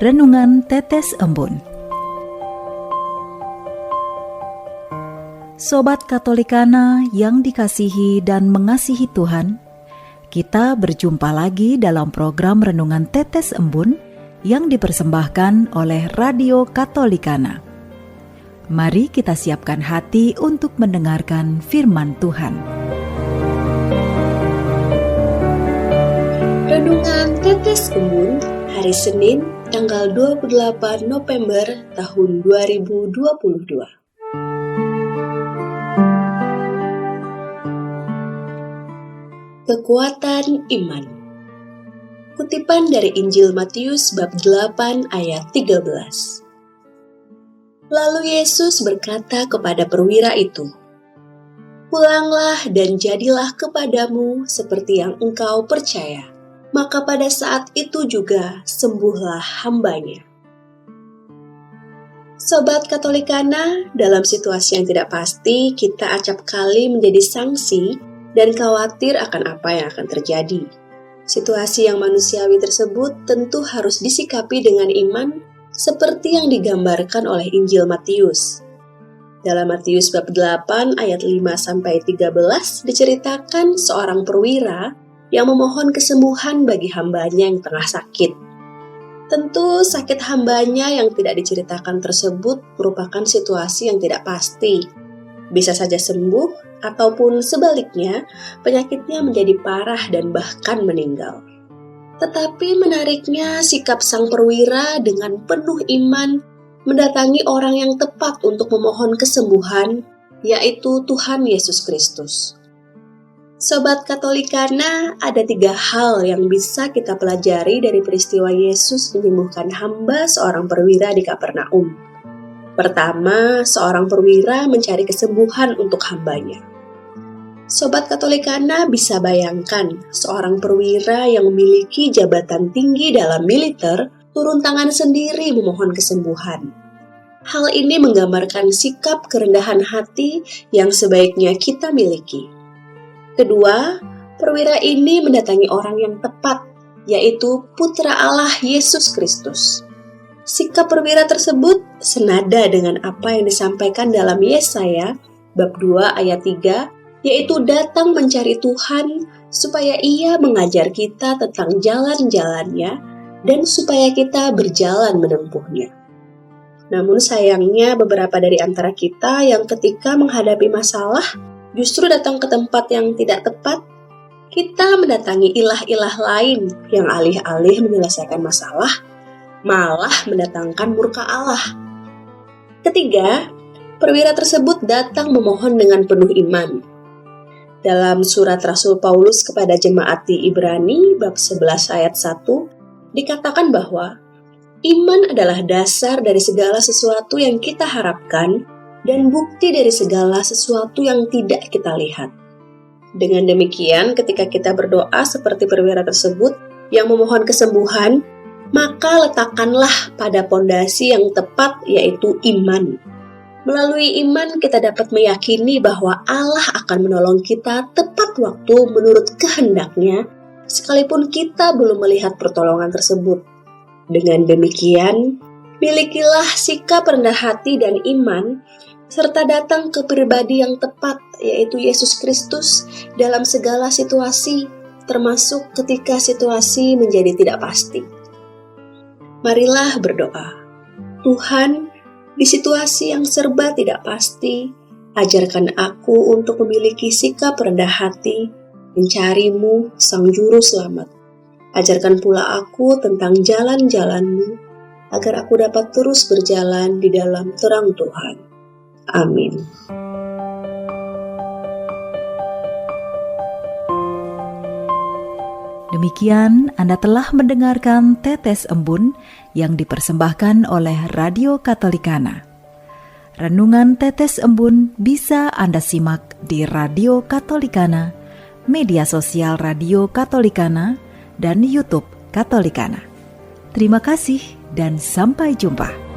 Renungan Tetes Embun. Sobat Katolikana yang dikasihi dan mengasihi Tuhan, kita berjumpa lagi dalam program Renungan Tetes Embun yang dipersembahkan oleh Radio Katolikana. Mari kita siapkan hati untuk mendengarkan firman Tuhan. Renungan Tetes Embun hari Senin tanggal 28 November tahun 2022. Kekuatan iman. Kutipan dari Injil Matius bab 8 ayat 13. Lalu Yesus berkata kepada perwira itu, "Pulanglah dan jadilah kepadamu seperti yang engkau percaya." Maka pada saat itu juga sembuhlah hambanya. Sobat Katolikana, dalam situasi yang tidak pasti, kita acap kali menjadi sangsi dan khawatir akan apa yang akan terjadi. Situasi yang manusiawi tersebut tentu harus disikapi dengan iman seperti yang digambarkan oleh Injil Matius. Dalam Matius bab 8 ayat 5-13 diceritakan seorang perwira yang memohon kesembuhan bagi hambanya yang tengah sakit. Tentu sakit hambanya yang tidak diceritakan tersebut merupakan situasi yang tidak pasti. Bisa saja sembuh ataupun sebaliknya penyakitnya menjadi parah dan bahkan meninggal. Tetapi menariknya sikap sang perwira dengan penuh iman mendatangi orang yang tepat untuk memohon kesembuhan, yaitu Tuhan Yesus Kristus. Sobat Katolikana, ada 3 hal yang bisa kita pelajari dari peristiwa Yesus menyembuhkan hamba seorang perwira di Kapernaum. Pertama, seorang perwira mencari kesembuhan untuk hambanya. Sobat Katolikana bisa bayangkan seorang perwira yang memiliki jabatan tinggi dalam militer turun tangan sendiri memohon kesembuhan. Hal ini menggambarkan sikap kerendahan hati yang sebaiknya kita miliki. Kedua, perwira ini mendatangi orang yang tepat, yaitu Putra Allah Yesus Kristus. Sikap perwira tersebut senada dengan apa yang disampaikan dalam Yesaya bab 2 ayat 3, yaitu datang mencari Tuhan supaya Ia mengajar kita tentang jalan-jalannya dan supaya kita berjalan menempuhnya. Namun sayangnya beberapa dari antara kita yang ketika menghadapi masalah justru datang ke tempat yang tidak tepat, kita mendatangi ilah-ilah lain yang alih-alih menyelesaikan masalah, malah mendatangkan murka Allah. Ketiga, perwira tersebut datang memohon dengan penuh iman. Dalam surat Rasul Paulus kepada jemaat di Ibrani, bab 11 ayat 1, dikatakan bahwa iman adalah dasar dari segala sesuatu yang kita harapkan, dan bukti dari segala sesuatu yang tidak kita lihat. Dengan demikian, ketika kita berdoa seperti perwira tersebut yang memohon kesembuhan, maka letakkanlah pada pondasi yang tepat, yaitu iman. Melalui iman kita dapat meyakini bahwa Allah akan menolong kita tepat waktu menurut kehendaknya, sekalipun kita belum melihat pertolongan tersebut. Dengan demikian, milikilah sikap rendah hati dan iman, serta datang ke pribadi yang tepat, yaitu Yesus Kristus dalam segala situasi, termasuk ketika situasi menjadi tidak pasti. Marilah berdoa. Tuhan, di situasi yang serba tidak pasti, ajarkan aku untuk memiliki sikap rendah hati, mencari-Mu, Sang Juru Selamat. Ajarkan pula aku tentang jalan-jalan-Mu, agar aku dapat terus berjalan di dalam terang Tuhan. Amin. Demikian Anda telah mendengarkan Tetes Embun yang dipersembahkan oleh Radio Katolikana. Renungan Tetes Embun bisa Anda simak di Radio Katolikana, media sosial Radio Katolikana, dan YouTube Katolikana. Terima kasih dan sampai jumpa.